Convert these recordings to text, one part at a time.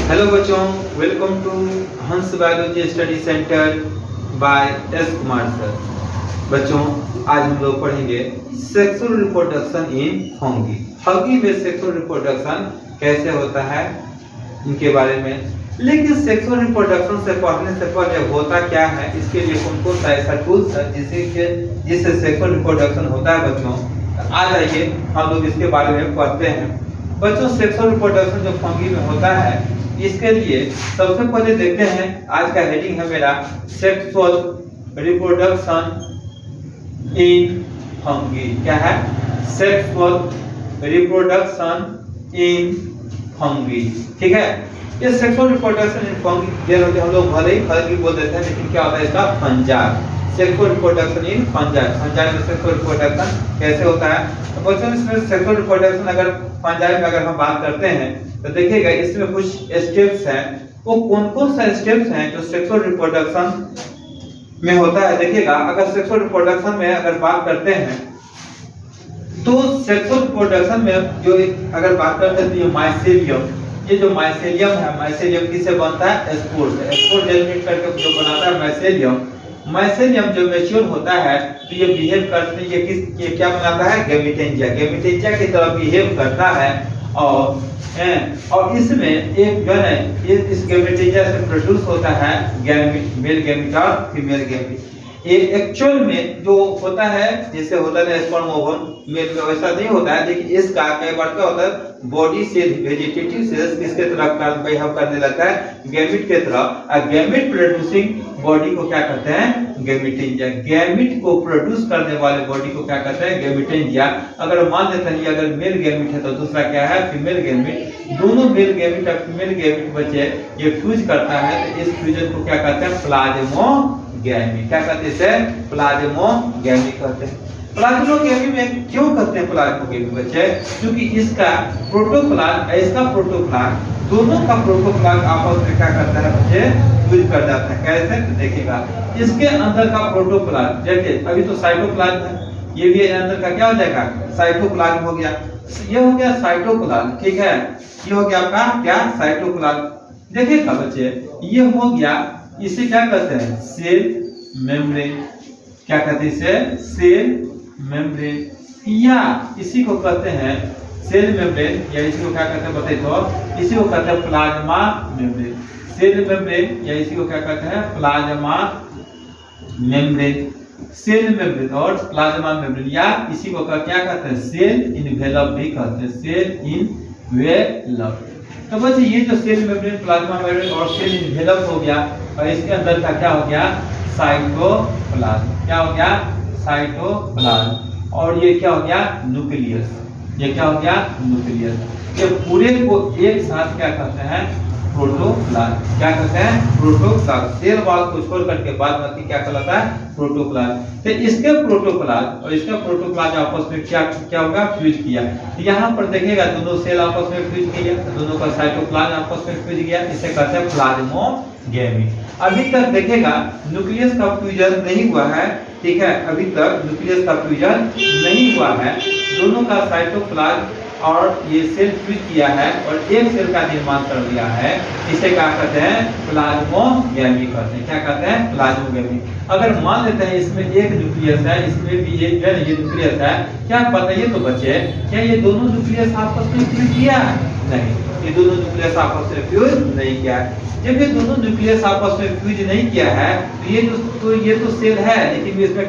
Hello बच्चों, welcome to हंस biology study centre by S Kumar sir. बच्चों, आज हम लोग पढ़ेंगे sexual reproduction in fungi. Fungi में सेक्सुअल रिप्रोडक्शन कैसे होता है इनके बारे में। लेकिन सेक्सुअल रिप्रोडक्शन से पढ़ने से पहले होता क्या है, इसके लिए कौन कौन सा ऐसा टूल्स है जिससे सेक्सुअल रिप्रोडक्शन होता है। बच्चों, आज आइए हम लोग इसके बारे में पढ़ते हैं। बच्चों, सेक्सुअल रिप्रोडक्शन जो फंगी में होता है, इसके लिए सबसे पहले देखते हैं। आज का हेडिंग है मेरा सेक्सुअल रिप्रोडक्शन इन फंगी। क्या है? Sexual reproduction in fungi. ठीक है, ये सेक्सुअल रिप्रोडक्शन इन फंगी हम लोग भले ही फंगी बोल देते हैं, लेकिन क्या होता है इसका? फंजाई। सेक्सुअल रिप्रोडक्शन इन फंजाई। फंजाई में सेक्सुअल रिप्रोडक्शन कैसे होता है? तो बच्चों, इसमें सेक्सुअल रिप्रोडक्शन अगर फंजाई में अगर हम बात करते हैं तो देखिएगा इसमें कुछ स्टेप्स हैं। वो कौन-कौन सा स्टेप्स हैं जो सेक्सुअल रिप्रोडक्शन में होता है? देखिएगा, अगर सेक्सुअल रिप्रोडक्शन में अगर बात करते हैं तो सेक्सुअल रिप्रोडक्शन में जो अगर बात करते हैं तो ये माइसेलियम, ये जो माइसेलियम है, माइसेलियम किससे बनता है? स्पोर से। स्पोर जेनरेट करके जो बनाता है माइसेलियम, माइसेलियम जो मैच्योर होता है तो ये बिहेव करते हैं, ये क्या बनाता है? गैमेटेंजिया। गैमेटेंजिया की तरह बिहेव करता है और इसमें एक जो है इस गैमेटेंजिया से प्रोड्यूस होता है गैमीट, मेल गैमीट और फीमेल गैमीट। ये एक्चुअल में जो होता है, जैसे होता है स्पर्म ओवम, मेल में वैसा नहीं होता है, लेकिन इसका कई बार क्या होता है, बॉडी सेल, वेजिटेटिव सेल्स किसके तरह काम बिहेव करने लगता है? गैमीट के तरह। और गैमीट प्रोड्यूसिंग बॉडी को क्या कहते हैं? गैमेटेंजिया। गैमीट को प्रोड्यूस करने वाले बॉडी को क्या कहते हैं? गैमेटेंजिया। अगर मान लेते हैं अगर मेल गैमीट है तो दूसरा क्या है? Female gamete. दोनों मेल गैमीट और फीमेल गैमीट बच्चे ये फ्यूज करता है, तो इस फ्यूजन को क्या कहते हैं? प्लाज्मोगैमी। क्या कहते हैं इसे? प्लाज्मोगैमी कहते हैं। प्लाज्मोगैमी में क्यों कहते हैं प्लाज्मोगैमी बच्चे? क्योंकि इसका प्रोटोप्लाज्म और इसका प्रोटोप्लाज्म, दोनों का प्रोटोप्लाज्म आपस में क्या करता है बच्चे? फ्यूज कर जाता है। कैसे? तो देखिएगा, इसके अंदर का प्रोटोप्लाज्म, देखिए अभी तो साइटोप्लाज्म है, ये भी अंदर का क्या हो जाएगा? साइटोप्लाज्म हो गया। ये हो गया साइटोप्लाज्म। ठीक है, ये हो गया आपका क्या? साइटोप्लाज्म। देखिएगा बच्चे, ये हो गया, इसे क्या कहते हैं? Cell membrane. क्या कहते हैं इसे? सेल मेम्ब्रेन, या इसी को कहते हैं सेल मेम्ब्रेन, या इसी को क्या कहते हैं बताइए तो? इसी को कहते हैं प्लाज्मा मेम्ब्रेन। सेल मेम्ब्रेन, या इसी को क्या कहते हैं? Plasma membrane. सेल मेम्ब्रेन और प्लाज्मा मेम्ब्रेन, या इसी को क्या कहते हैं? सेल इनवेलप भी कहते हैं। Cell envelope. तो बच्चे, ये जो सेल मेम्ब्रेन, प्लाज्मा मेम्ब्रेन और सेल इनवेलप हो गया, और इसके अंदर का क्या हो गया? साइटोप्लाज्म। क्या हो गया? साइटोप्लाज्म। और ये क्या हो गया? न्यूक्लियस। ये क्या हो गया? न्यूक्लियस। ये पूरे को एक साथ क्या कहते हैं? प्रोटोप्लाज्म। क्या कहते हैं? प्रोटोप्लाज्म। सेल वॉल को छोड़ करके बाद बाकी क्या कहलाता है? प्रोटोप्लाज्म। तो इसके प्रोटोप्लाज्म और इसका प्रोटोप्लाज्म आपस में क्या होगा? फ्यूज किया। यहाँ पर देखिएगा दोनों सेल आपस में फ्यूज किया, दोनों का साइटोप्लाज्म आपस में फ्यूज किया, इसे कहते हैं प्लाज्मोगैमी। अभी तक देखिएगा न्यूक्लियस का फ्यूजन नहीं हुआ है। ठीक है, अभी तक न्यूक्लियस का फ्यूजन नहीं हुआ है। दोनों का साइटोप्लाज्म और ये सेल फ्यूज किया है और एक सेल का निर्माण कर दिया है, इसे क्या कहते हैं? प्लाज्मोगैमी कहते हैं। क्या कहते हैं? प्लाज्मोगैमी। अगर मान लेते हैं इसमें एक न्यूक्लियस है, इसमें भी एक जो है ये न्यूक्लियस है, क्या बताइए तो बच्चे, क्या ये दोनों न्यूक्लियस आपस में फ्यूज किया है? नहीं, ये दोनों न्यूक्लियस आपस में फ्यूज नहीं किया है। जब ये दोनों न्यूक्लियस आपस में फ्यूज नहीं किया है तो ये तो सेल है, लेकिन इसमें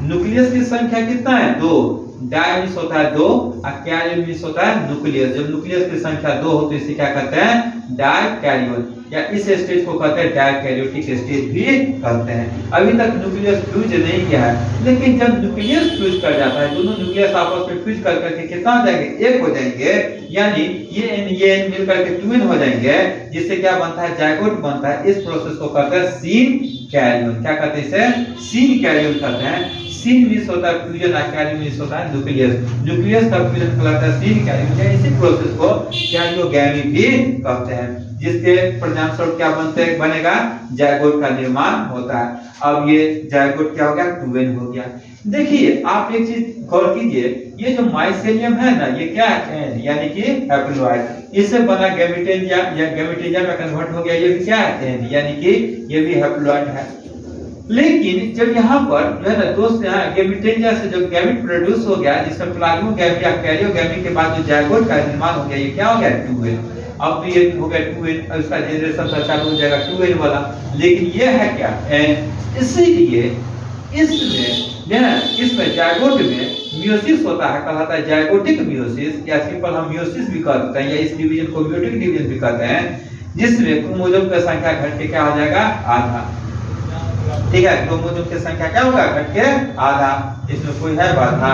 न्यूक्लियस की संख्या कितना है? 2। डाई मीन्स होता है 2 और कैरियन मीन्स होता है न्यूक्लियस। जब न्यूक्लियस की संख्या 2 हो तो इसे क्या कहते हैं? डाइकैरियोन, या इस स्टेज को कहते हैं डाइकैरियोटिक स्टेज भी कहते हैं। अभी तक न्यूक्लियस फ्यूज नहीं किया है, लेकिन जब न्यूक्लियस फ्यूज कर जाता है, दोनों न्यूक्लियस आपस में फ्यूज कर करके कितना हो जाएंगे? एक हो जाएंगे, यानी ये मिल करके ट्विन हो जाएंगे, जिससे क्या बनता है? जायगोट बनता है। इस प्रोसेस को कहते हैं सीन कैरियन। क्या कहते हैं इसे? सीन कैरियन कहते हैं। सीन मीन्स होता है फ्यूजन और कैरियन मीन्स होता है न्यूक्लियस। न्यूक्लियस का फ्यूजन कहलाता है सीन कैरियन, या इसी प्रोसेस को कैरियोगैमी भी कहते हैं, जिसके परिणामस्वरूप क्या बनेगा? जायगोट का निर्माण होता है। अब ये जायगोट क्या हो गया? ट्विन हो गया। देखिए आप एक चीज गौर कीजिए, ये जो माइसेलियम है ना, ये क्या है, यानी कि हैप्लोइड, इससे बना गैमेटेंजिया या गैमेटेंजिया में कन्वर्ट हो गया, ये भी क्या है, यानी कि ये भी हैप्लोइड है। लेकिन जब यहाँ पर जो है ना दोस्त, यहाँ गैमेटेंजिया से जो गैमेट प्रोड्यूस हो गया, जिसमें प्लाज्मोगैमी या कैरियोगैमी के बाद जो जायगोट का निर्माण हो गया, ये क्या हो गया, 2n। अब तो ये हो गया 2n, और इसका जनरेशन चालू हो जाएगा 2n वाला। लेकिन ये है क्या, n। इसीलिए इसमें जायगोट में मियोसिस होता है, कहलाता है जायगोटिक मियोसिस, या सिंपल हम मियोसिस भी कहते हैं, या इस डिवीजन को मियोटिक डिवीजन भी कहते हैं, जिसमें क्रोमोसोम की संख्या घट के क्या हो जाएगा, आधा। ठीक है, क्रोमोसोम की संख्या क्या होगा, घट के आधा। इसमें कोई है बाधा,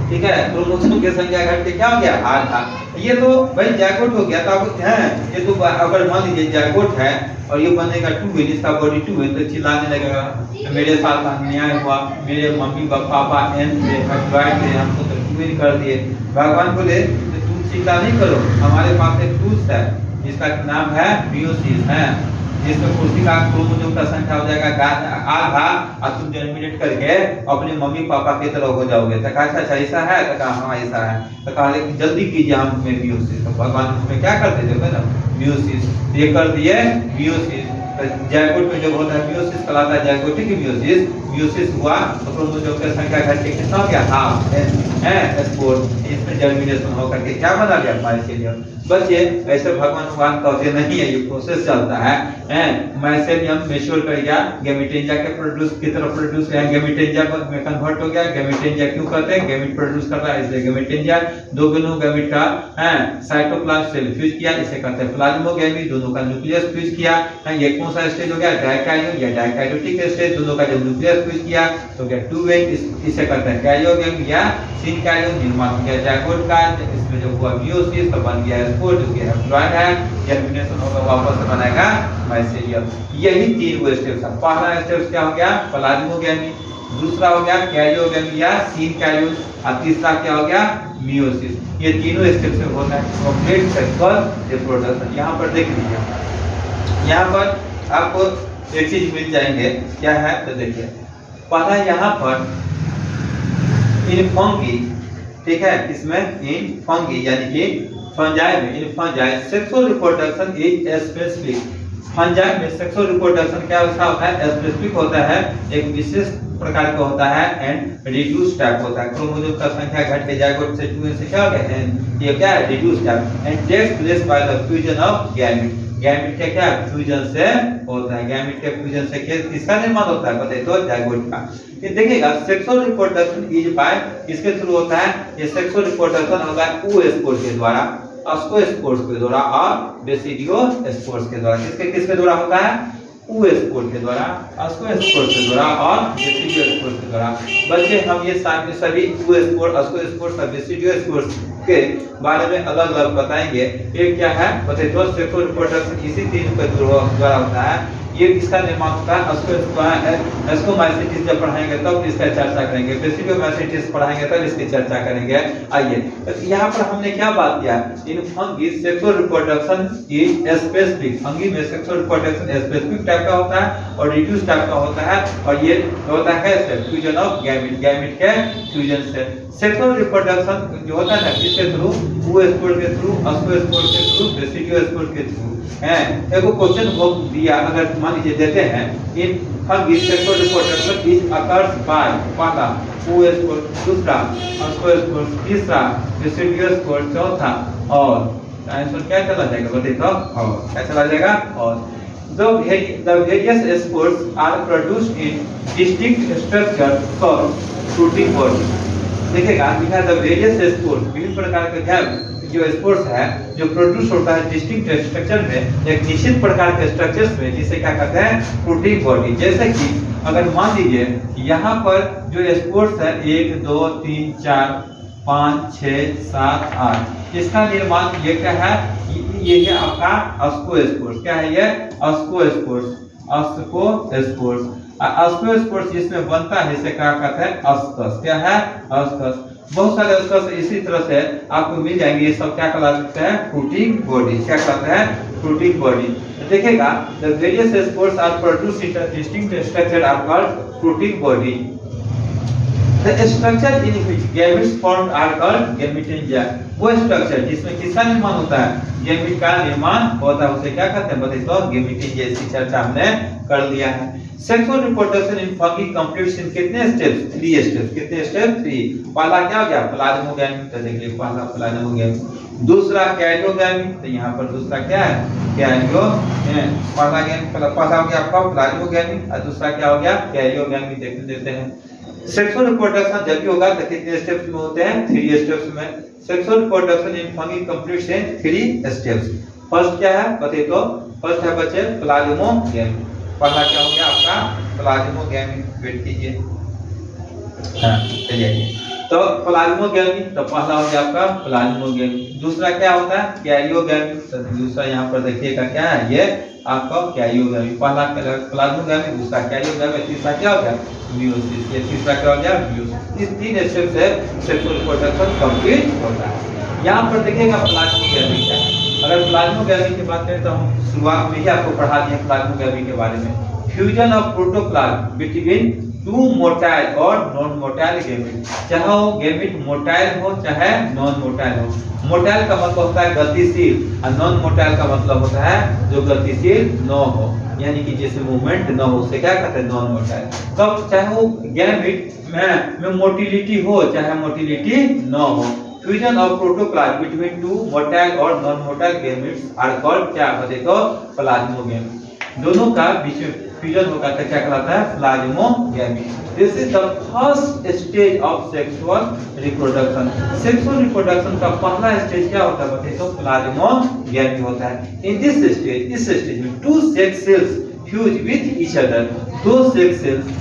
ठीक है, क्रोमोसोम की संख्या घट के क्या हो गया, आधा। ये तो भाई जायगोट हो गया, तो अब है ये तो अगर मान लीजिए जायगोट है और ये बनेगा 2n, इसका बॉडी 2n, तो चिल्लाने लगेगा मेरे साथ अन्याय हुआ, मेरे मम्मी पापा n थे, हैप्लोइड थे, हमको तो 2n कर दिए। भगवान बोले तुम चिंता नहीं करो, हमारे पास एक टूल्स है जिसका नाम है मियोसिस है, जिसमें कोशिका क्रोमोसोम का संख्या हो जाएगा आधा, और तुम जर्मिनेट करके अपने मम्मी पापा की तरह हो जाओगे। तो कहा अच्छा ऐसा है, तो कहा हाँ ऐसा है। तो कहा जल्दी कीजिए हम में मियोसिस। तो भगवान उसमें क्या करते थे ना, मियोसिस, ये कर दिए मियोसिस। जायगोट में जब होता है मियोसिस कहलाता है जायगोटिक मियोसिस। मियोसिस हुआ तो क्रोमोसोम की संख्या घट के कितना हो गया, हाफ है स्पोर, इसमें जर्मिनेशन होकर के क्या बना गया, माइसेलियम। बस ये ऐसे भगवान कहते नहीं है, ये प्रोसेस चलता है। माइसेलियम मैच्योर कर गया, गैमेटेंजिया के प्रोड्यूस की तरफ प्रोड्यूस है, गैमेटेंजिया में कन्वर्ट हो गया। गैमेटेंजिया क्यों कहते हैं, गैमेट प्रोड्यूस कर रहा है इसलिए गैमेटेंजिया। दो गैमेट का साइटोप्लाज्म सेल फ्यूज किया, इसे कहते हैं प्लाज्मोगैमी। दोनों का न्यूक्लियस फ्यूज किया, ये कौन सा स्टेज हो गया, डाइकार्योन या डाइकार्योटिक स्टेज। दोनों का जब न्यूक्लियस फ्यूज किया तो क्या 2n, इसे कहते हैं कैरियोगैमी या सिनकैरियोन। निर्माण हो गया जायगोट का, इसमें जो हुआ मियोसिस तो बन गया स्पोर, जो कि हैप्लोइड है। जर्मिनेशन होगा, वापस बनाएगा माइसेलियम। यही तीन वो स्टेप्स है। पहला स्टेप क्या हो गया, प्लाज्मोगैमी, दूसरा हो गया कैरियोगैमी या सिनकैरियोन, और तीसरा क्या हो गया, मियोसिस। ये तीनों स्टेप से होता है कंप्लीट सेक्सुअल रिप्रोडक्शन। यहाँ पर देख लीजिए, यहाँ पर आपको एक चीज मिल जाएंगे, क्या है तो देखिए, पहला यहाँ पर इन फंगी, ठीक है, इसमें इन फंगी यानी कि फंजाई में, इन fungi sexual reproduction is specific. Fungi में सेक्सुअल रिप्रोडक्शन क्या होता है, स्पेसिफिक होता है, एक विशेष प्रकार का होता है एंड रिड्यूस टाइप होता है। क्रोमोसोम का संख्या घट के जायगोट से 2n से क्या हो गया, ये क्या है, reduce type, and takes place by the fusion of gamete. Gamete के क्या फ्यूजन से होता है, गैमेट के फ्यूजन से किसका निर्माण होता है, बताइए तो जायगोट का। ये देखिएगा सेक्सुअल रिप्रोडक्शन इज बाय, इसके थ्रू होता है, ये सेक्सुअल रिप्रोडक्शन होता है oospore के द्वारा, ascospores के द्वारा और बेसिडियोस्पोर्स के द्वारा। किसके द्वारा होता है, oospore के द्वारा, ascospores के द्वारा और बेसिडियोस्पोर्स के द्वारा। बच्चे हम ये सभी oospore, ascospores और बेसिडियोस्पोर्स के बारे में अलग अलग बताएंगे। ये क्या है बताइए तो, सेक्सुअल रिप्रोडक्शन इसी तीन के द्वारा होता है। ये किसका निर्माण होता है, एस्कोमाइसिटिस जब पढ़ाएंगे तब इसका चर्चा करेंगे, बेसिडियोमाइसिटिस पढ़ाएंगे तब इसकी चर्चा करेंगे। आइए तो यहाँ पर हमने क्या बात किया, in fungi sexual reproduction is specific. Fungi में सेक्सुअल रिप्रोडक्शन स्पेसिफिक टाइप का होता है और रिड्यूस टाइप का होता है, और ये होता है फ्यूजन ऑफ गैमेट, गैमेट के फ्यूजन से। सेक्सुअल रिप्रोडक्शन जो होता है ना, किसके थ्रू, oospore के थ्रू, ascospore के थ्रू, बेसिडियोस्पोर के थ्रू है। एगो क्वेश्चन हो दिया, अगर मान लीजिए देते हैं, in fungi sexual reproduction is occurs by, पहला oospore, दूसरा ascospore, तीसरा बेसिडियोस्पोर, चौथा और आंसर क्या चला जाएगा बताइए तो, और क्या चला जाएगा, और the various spores are produced in distinct structure called fruiting body। देखिएगा लिखा है द वेरियस स्पोर्स, विभिन्न प्रकार के जो स्पोर्स है जो प्रोड्यूस होता है डिस्टिंक्ट स्ट्रक्चर में, एक निश्चित प्रकार के स्ट्रक्चर्स में, जिसे क्या कहते हैं, फ्रूटिंग बॉडी। जैसे कि अगर मान लीजिए यहाँ पर जो स्पोर्स है 1 2 3 4 5 6 7 8, इसका निर्माण ये क्या है, ये है आपका ascospores। क्या है ये, ascospores, ascospores। ascospores जिसमें बनता है इसे क्या कहते हैं, अस्कस। क्या है, अस्कस। बहुत सारे अस्कस इसी तरह से आपको मिल जाएंगे, ये सब क्या कहलाते हैं, फ्रूटिंग बॉडी। क्या कहते हैं, फ्रूटिंग बॉडी। देखिएगा the various spores are produce in distinct structure are called fruiting body. The structure in which gametes formed are called gametangia. वो स्ट्रक्चर जिसमें किसका निर्माण होता है, गैमेट का निर्माण होता है, उसे क्या कहते हैं बताइए तो gametangia। इसकी चर्चा हमने कर लिया है। Sexual reproduction in fungi completes in कितने स्टेप्स, 3 स्टेप्स। कितने स्टेप, 3। पहला क्या हो गया, प्लाज्मोगैमी, तो देख लीजिए पहला प्लाज्मोगैमी। दूसरा कैरियोगैमी, तो यहाँ पर दूसरा क्या है, कैरियो। पहला हो गया आपका प्लाज्मोगैमी और दूसरा क्या हो गया, कैरियोगैमी। देख लेते हैं। सेक्सुअल रिप्रोडक्शन जब भी होगा तो कितने स्टेप्स में होते हैं, 3 स्टेप्स में। Sexual reproduction in fungi completes in 3 steps. First क्या है बताइए तो, फर्स्ट है बच्चे प्लाज्मोगैमी। पहला क्या हो गया आपका प्लाज्मोगैमी, वेट कीजिए। हां चलिए, तो प्लाज्मोगैमी, तो पहला हो गया आपका प्लाज्मोगैमी। दूसरा क्या होता है, कैरियोगैमी। तो दूसरा यहाँ पर देखिएगा क्या है, ये आपका कैरियोगैमी। पहला प्लाज्मोगैमी, दूसरा कैरियोगैमी, तीसरा क्या हो गया, मियोसिस। ये तीसरा क्या हो गया, मियोसिस। इस 3 स्टेप से सेक्सुअल रिप्रोडक्शन कंप्लीट होता है। यहाँ पर देखिएगा प्लाज्मोगैमी क्या है। अगर प्लाज्मोगैमी की बात करें तो हम शुरुआत में ही आपको पढ़ा दिए प्लाज्मोगैमी के बारे में। Fusion of protoplasm between 2 motile और नॉन मोटाइल गैमेट। चाहे वो गैमेट मोटाइल हो चाहे नॉन मोटाइल हो। मोटाइल का मतलब होता है गतिशील और नॉन मोटाइल का मतलब होता है जो गतिशील न हो, यानी कि जैसे मूवमेंट न हो, उसे क्या कहते हैं, नॉन मोटाइल। तब चाहे वो गैमेट में मोटिलिटी हो चाहे मोटिलिटी न हो। Fusion of protoplasm between 2 motile और non motile gametes are called, क्या बताइए तो, प्लाज्मोगैमी। दोनों का बीच में फ्यूजन होगा तो क्या कहलाता है, plasmogamy. This is the first stage of sexual reproduction. Sexual reproduction का पहला स्टेज क्या होता है बताइए तो, प्लाज्मोगैमी होता है। इन दिस स्टेज, इस स्टेज में 2 sex cells fuse with each other. 2 sex cells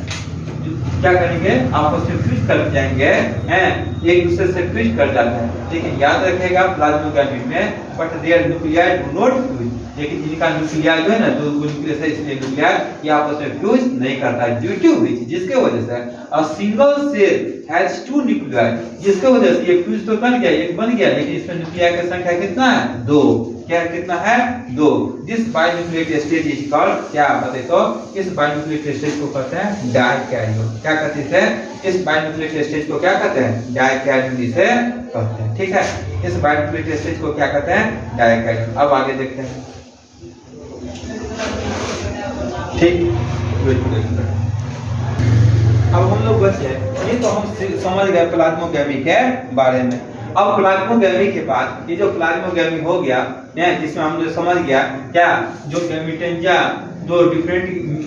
क्या करेंगे, आपस में फ्यूज कर जाएंगे, हैं, एक दूसरे से फ्यूज कर जाते हैं। लेकिन याद रखिएगा प्लाज्मोगैमी में but their nuclei do not fuse, लेकिन इनका न्यूक्लियाई जो है ना, दो न्यूक्लियस है, इसलिए न्यूक्लियाई ये आपस में फ्यूज नहीं करता है। ड्यू टू व्हिच, जिसके वजह से a single cell has 2 nuclei, जिसके वजह से ये फ्यूज तो कर गया, एक बन गया, लेकिन इसमें न्यूक्लियाई की संख्या कितना है, 2। क्या कितना है, 2। दिस बाइन्यूक्लिएट स्टेज इज कॉल्ड, क्या बताइए तो, इस बाइन्यूक्लिएट स्टेज को कहते हैं डाइकैरियोन। क्या कहते हैं, इस बाइन्यूक्लिएट स्टेज को क्या कहते हैं, डाइकैरियोन इसे कहते हैं। ठीक है, इस बाइन्यूक्लिएट स्टेज को क्या कहते हैं, डाइकैरियोन। अब आगे देखते हैं। ठीक, अब हम लोग बचे, ये तो हम समझ गए प्लाज्मोगैमी के बारे में। अब प्लाज्मोगैमी के बाद ये जो प्लाज्मोगैमी हो गया, जिसमें हम लोग समझ गया क्या, जो गैमेटेंजिया 2 डिफरेंट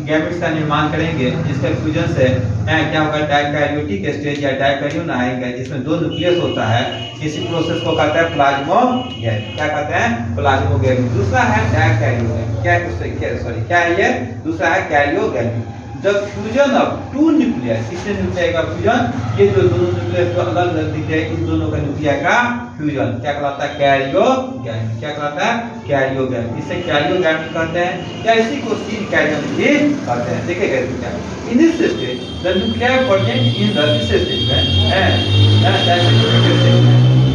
गैमेट्स का निर्माण करेंगे, जिसके फ्यूजन से क्या होगा, डाइकैरियोटिक स्टेज या डाइकैरियोन आएगा, जिसमें 2 न्यूक्लियस होता है। इसी प्रोसेस को कहते हैं प्लाज्मोगैमी। क्या कहते हैं, प्लाज्मोगैमी। दूसरा है डाइकैरियोगैमी। क्या है ये, दूसरा है karyogamy. The fusion of 2 nucleus, किससे न्यूक्लियाई का फ्यूजन, ये जो दोनों न्यूक्लियस को अलग अलग दिख रहे हैं, इन दोनों का न्यूक्लियाई का फ्यूजन क्या कहलाता है, कैरियोगैमी। क्या कहलाता है, कैरियोगैमी। इसे कैरियोगैमी कहते हैं या इसी को सीन कैरियन भी कहते हैं। देखिए कैसे क्या, in this stage the nuclei present in the this stage में है,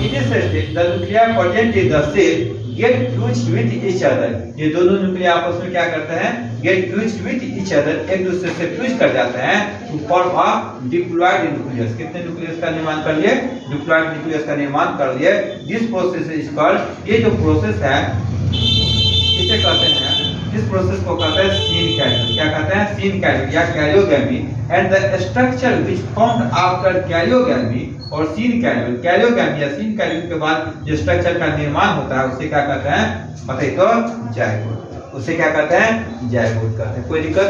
in this stage the nuclei present in the cell get fused with each other. ये दोनों न्यूक्लियाई आपस में क्या करते हैं, get fused with each other, एक दूसरे से फ्यूज कर जाते हैं to form a diploid nucleus. कितने न्यूक्लियस का निर्माण कर लिए, डिप्लॉयड न्यूक्लियस का निर्माण कर लिए। दिस प्रोसेस इज कॉल्ड, ये जो प्रोसेस है इसे कहते हैं, इस प्रोसेस को कहते हैं सीन कैरियन। क्या कहते हैं, सीन कैरियन या karyogamy. And the structure which formed after karyogamy और सीन कैरियन, कैरियोगैमी या सीन कैरियन के बाद जो स्ट्रक्चर का निर्माण होता है उसे क्या कहते हैं बताइए तो, जायगोट। उसे क्या कहते हैं, जायगोट कहते हैं। कोई दिक्कत।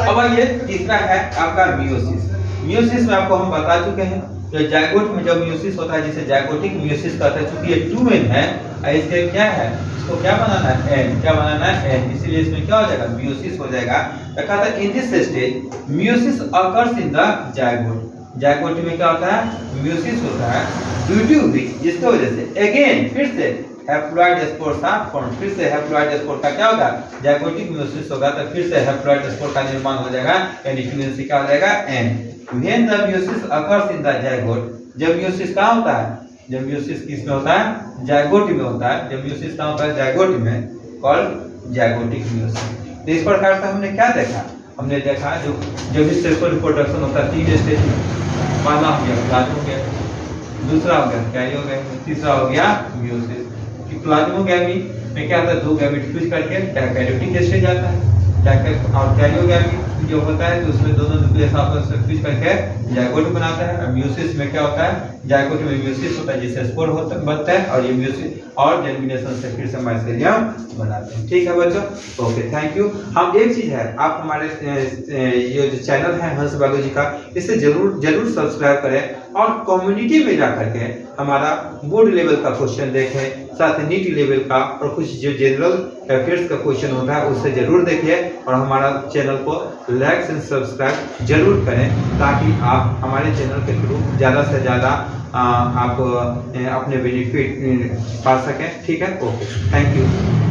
अब ये तीसरा है आपका मियोसिस। मियोसिस में आपको हम बता चुके हैं कि जायगोट में जब मियोसिस होता है जिसे जायगोटिक मियोसिस कहते हैं। चूंकि ये 2 एन है, इसके क्या है, इसको क्या बनाना है, एन। क्या बनाना है, एन, इसलिए इसमें क्या हो जाएगा, मियोसिस हो जाएगा। कहता है in this stage meiosis occurs in the zygote. Zygote में क्या होता है, मियोसिस होता है। ड्यू टू व्हिच, जिसकी वजह से अगेन फिर से हैप्लॉइड स्पोर्स का फॉर्म, फिर से हैप्लॉइड स्पोर का क्या होगा, जायगोटिक मियोसिस होगा, तो फिर से हैप्लॉइड स्पोर का निर्माण हो जाएगा, यानी फ्यूजन क्या हो जाएगा, N. When the meiosis occurs in the zygote, जब मियोसिस कहां होता है, जब मियोसिस किस में होता है, जायगोट में होता है। जब मियोसिस कहां होता है, जायगोट में, कॉल्ड जायगोटिक मियोसिस। तो इस प्रकार से हमने क्या देखा, हमने देखा जो जब भी सेल रिप्रोडक्शन होता है 3 स्टेज में, पहला हो गया प्लाज्मोगैमी, दूसरा हो गया कैरियोगैमी, तीसरा हो गया मियोसिस। कि प्लाज्मोगैमी में क्या होता है, 2 गैमेट फ्यूज करके कैरियोटिक स्टेज आता है, और कैरियोगैमी जो होता है तो उसमें दोनों न्यूक्लियस आपस में फ्यूज करके जाइगोट बनाता है। और मियोसिस में क्या होता है, जाइगोट में मियोसिस होता है जिससे स्पोर बनता है, और ये मियोसिस और जर्मिनेशन से फिर से माइसेलियम बनाते हैं। ठीक है बच्चों, ओके थैंक यू। हम एक चीज है, आप हमारे ये जो चैनल है हंस बायोलॉजी का, इसे जरूर सब्सक्राइब करें और कम्युनिटी में जाकर के हमारा बोर्ड लेवल का क्वेश्चन देखें, साथ ही नीट लेवल का और कुछ जो जनरल अफेयर्स का क्वेश्चन होता है उसे जरूर देखिए, और हमारा चैनल को लाइक एंड सब्सक्राइब जरूर करें, ताकि आप हमारे चैनल के थ्रू ज़्यादा से ज़्यादा आप अपने बेनिफिट पा सकें। ठीक है, ओके थैंक यू।